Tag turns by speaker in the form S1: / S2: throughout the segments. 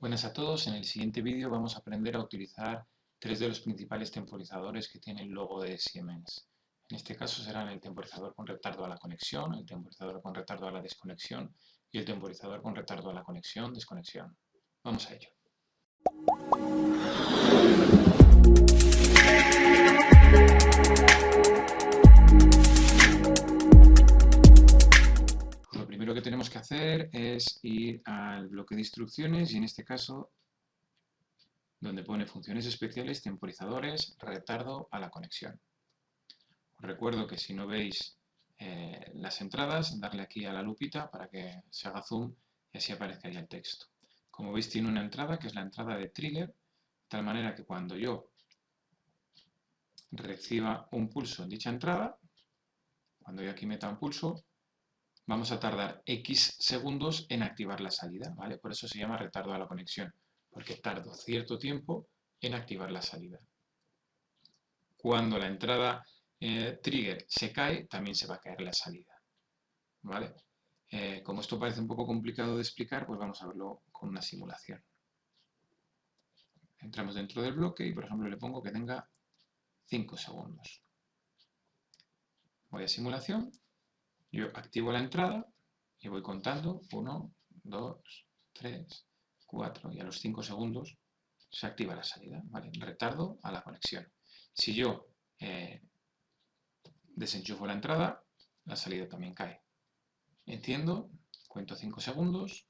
S1: Buenas a todos, en el siguiente vídeo vamos a aprender a utilizar tres de los principales temporizadores que tiene el logo de Siemens. En este caso serán el temporizador con retardo a la conexión, el temporizador con retardo a la desconexión y el temporizador con retardo a la conexión-desconexión. Vamos a ello. Lo primero que tenemos que hacer es ir al bloque de instrucciones y en este caso donde pone funciones especiales, temporizadores, retardo a la conexión. Os recuerdo que si no veis las entradas, darle aquí a la lupita para que se haga zoom y así aparezca ya el texto. Como veis tiene una entrada que es la entrada de trigger, de tal manera que cuando yo reciba un pulso en dicha entrada, cuando yo aquí meta un pulso, vamos a tardar X segundos en activar la salida, ¿vale? Por eso se llama retardo a la conexión, porque tardo cierto tiempo en activar la salida. Cuando la entrada trigger se cae, también se va a caer la salida, ¿vale? Como esto parece un poco complicado de explicar, pues vamos a verlo con una simulación. Entramos dentro del bloque y, por ejemplo, le pongo que tenga 5 segundos. Voy a simulación, yo activo la entrada y voy contando 1, 2, 3, 4 y a los 5 segundos se activa la salida, ¿vale? Retardo a la conexión. Si yo desenchufo la entrada, la salida también cae. Enciendo, cuento 5 segundos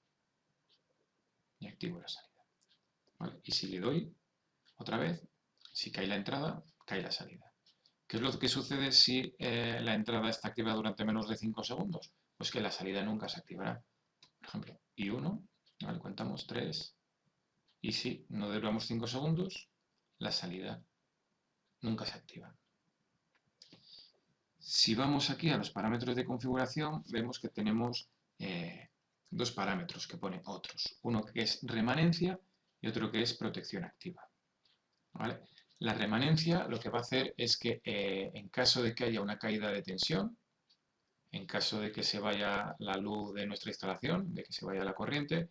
S1: y activo la salida, ¿vale? Y si le doy otra vez, si cae la entrada, cae la salida. ¿Qué es lo que sucede si la entrada está activada durante menos de 5 segundos? Pues que la salida nunca se activará. Por ejemplo, y 1, ¿vale? Contamos 3, y si no duramos 5 segundos, la salida nunca se activa. Si vamos aquí a los parámetros de configuración, vemos que tenemos dos parámetros que pone otros. Uno que es remanencia y otro que es protección activa, ¿vale? La remanencia lo que va a hacer es que en caso de que haya una caída de tensión, en caso de que se vaya la luz de nuestra instalación, de que se vaya la corriente,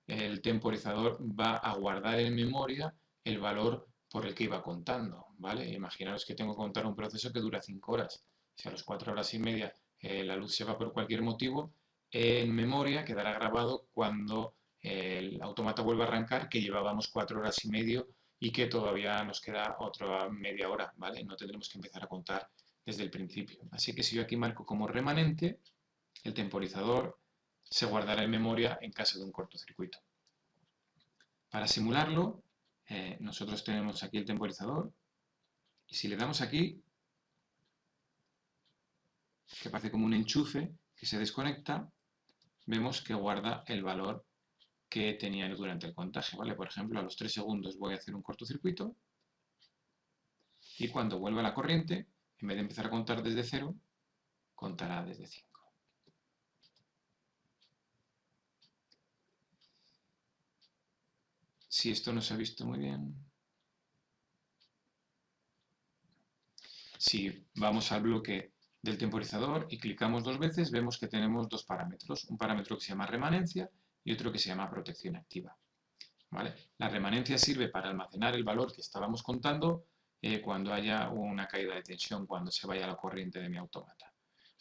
S1: el temporizador va a guardar en memoria el valor por el que iba contando, ¿vale? Imaginaros que tengo que contar un proceso que dura 5 horas. Si a las 4 horas y media la luz se va por cualquier motivo, en memoria quedará grabado cuando el automata vuelva a arrancar que llevábamos 4 horas y medio y que todavía nos queda otra media hora, ¿vale? No tendremos que empezar a contar desde el principio. Así que si yo aquí marco como remanente, el temporizador se guardará en memoria en caso de un cortocircuito. Para simularlo, nosotros tenemos aquí el temporizador y si le damos aquí, que parece como un enchufe que se desconecta, vemos que guarda el valor que tenía durante el contaje, ¿vale? Por ejemplo, a los 3 segundos voy a hacer un cortocircuito y cuando vuelva la corriente, en vez de empezar a contar desde 0, contará desde 5. Si esto no se ha visto muy bien, si vamos al bloque del temporizador y clicamos 2 veces, vemos que tenemos dos parámetros. Un parámetro que se llama remanencia y otro que se llama protección activa, ¿vale? La remanencia sirve para almacenar el valor que estábamos contando cuando haya una caída de tensión, cuando se vaya la corriente de mi autómata,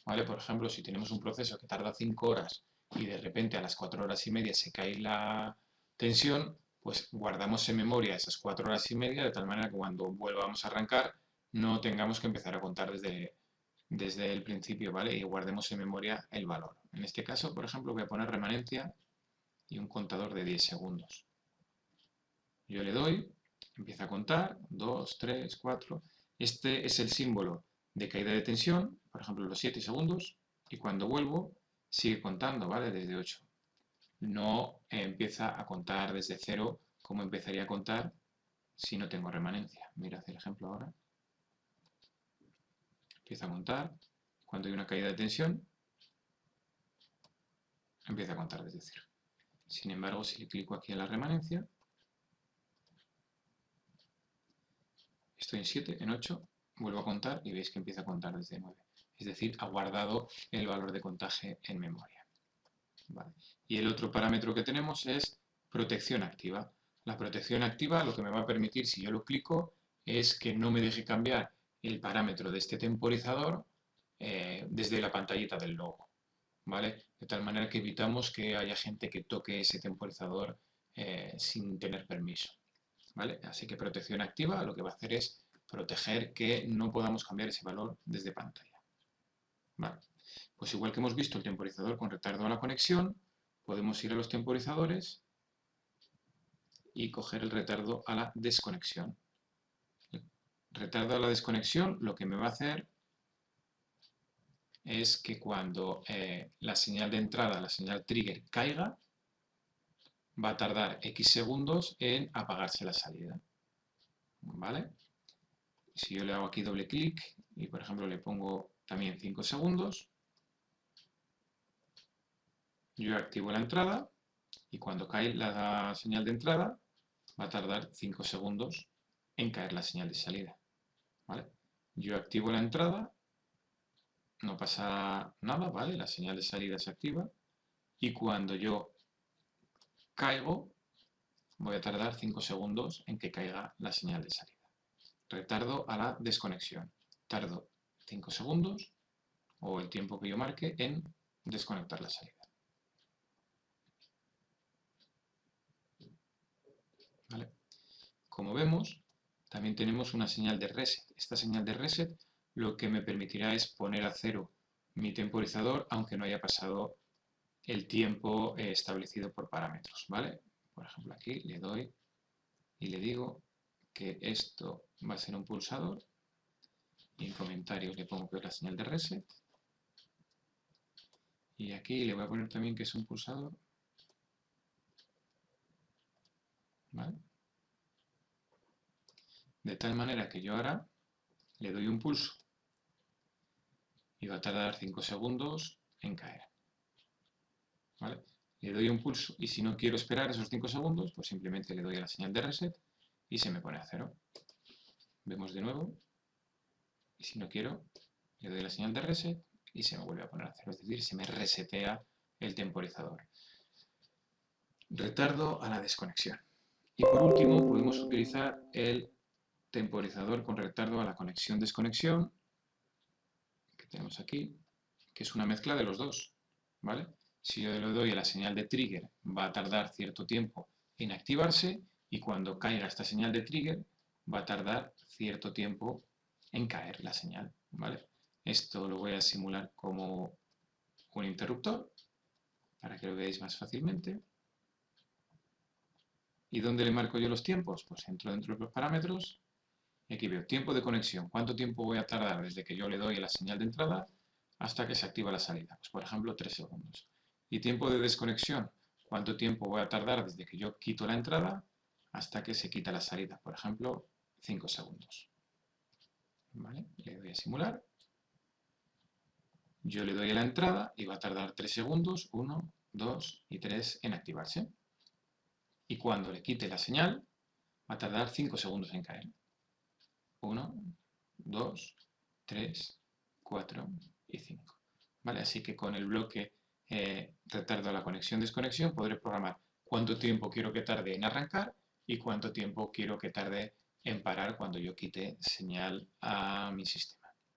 S1: ¿vale? Por ejemplo, si tenemos un proceso que tarda 5 horas y de repente a las 4 horas y media se cae la tensión, pues guardamos en memoria esas 4 horas y media de tal manera que cuando volvamos a arrancar no tengamos que empezar a contar desde el principio, ¿vale? Y guardemos en memoria el valor. En este caso, por ejemplo, voy a poner remanencia y un contador de 10 segundos. Yo le doy, empieza a contar, 2, 3, 4. Este es el símbolo de caída de tensión, por ejemplo, los 7 segundos, y cuando vuelvo sigue contando, ¿vale? Desde 8. No empieza a contar desde 0 como empezaría a contar si no tengo remanencia. Mirad el ejemplo ahora. Empieza a contar. Cuando hay una caída de tensión, empieza a contar desde 0. Sin embargo, si le clico aquí a la remanencia, estoy en 7, en 8, vuelvo a contar y veis que empieza a contar desde 9. Es decir, ha guardado el valor de contaje en memoria, ¿vale? Y el otro parámetro que tenemos es protección activa. La protección activa lo que me va a permitir, si yo lo clico, es que no me deje cambiar el parámetro de este temporizador desde la pantallita del logo, ¿vale? De tal manera que evitamos que haya gente que toque ese temporizador sin tener permiso, ¿vale? Así que protección activa lo que va a hacer es proteger que no podamos cambiar ese valor desde pantalla, ¿vale? Pues igual que hemos visto el temporizador con retardo a la conexión, podemos ir a los temporizadores y coger el retardo a la desconexión. El retardo a la desconexión lo que me va a hacer es que cuando la señal de entrada, la señal trigger caiga, va a tardar X segundos en apagarse la salida, ¿vale? Si yo le hago aquí doble clic y por ejemplo le pongo también 5 segundos, yo activo la entrada y cuando cae la señal de entrada va a tardar 5 segundos en caer la señal de salida, ¿vale? Yo activo la entrada, no pasa nada, ¿vale? La señal de salida se activa y cuando yo caigo voy a tardar 5 segundos en que caiga la señal de salida. Retardo a la desconexión. Tardo 5 segundos o el tiempo que yo marque en desconectar la salida. ¿Vale? Como vemos, también tenemos una señal de reset. Esta señal de reset lo que me permitirá es poner a cero mi temporizador aunque no haya pasado el tiempo establecido por parámetros, ¿vale? Por ejemplo, aquí le doy y le digo que esto va a ser un pulsador y en comentarios le pongo que es la señal de reset y aquí le voy a poner también que es un pulsador, ¿vale? De tal manera que yo ahora le doy un pulso y va a tardar 5 segundos en caer, ¿vale? Le doy un pulso y si no quiero esperar esos 5 segundos, pues simplemente le doy a la señal de reset y se me pone a cero. Vemos de nuevo y si no quiero, le doy la señal de reset y se me vuelve a poner a cero, es decir, se me resetea el temporizador. Retardo a la desconexión. Y por último, podemos utilizar el temporizador con retardo a la conexión-desconexión, que tenemos aquí, que es una mezcla de los dos, ¿vale? Si yo le doy a la señal de trigger, va a tardar cierto tiempo en activarse y cuando caiga esta señal de trigger, va a tardar cierto tiempo en caer la señal, ¿vale? Esto lo voy a simular como un interruptor para que lo veáis más fácilmente. ¿Y dónde le marco yo los tiempos? Pues entro dentro de los parámetros y aquí veo tiempo de conexión. ¿Cuánto tiempo voy a tardar desde que yo le doy a la señal de entrada hasta que se activa la salida? Pues por ejemplo 3 segundos. ¿Y tiempo de desconexión? ¿Cuánto tiempo voy a tardar desde que yo quito la entrada hasta que se quita la salida? Por ejemplo 5 segundos. ¿Vale? Le doy a simular. Yo le doy a la entrada y va a tardar 3 segundos, 1, 2 y 3 en activarse. Y cuando le quite la señal, va a tardar 5 segundos en caer. 1, 2, 3, 4 y 5. ¿Vale? Así que con el bloque retardo a la conexión-desconexión podré programar cuánto tiempo quiero que tarde en arrancar y cuánto tiempo quiero que tarde en parar cuando yo quite señal a mi sistema.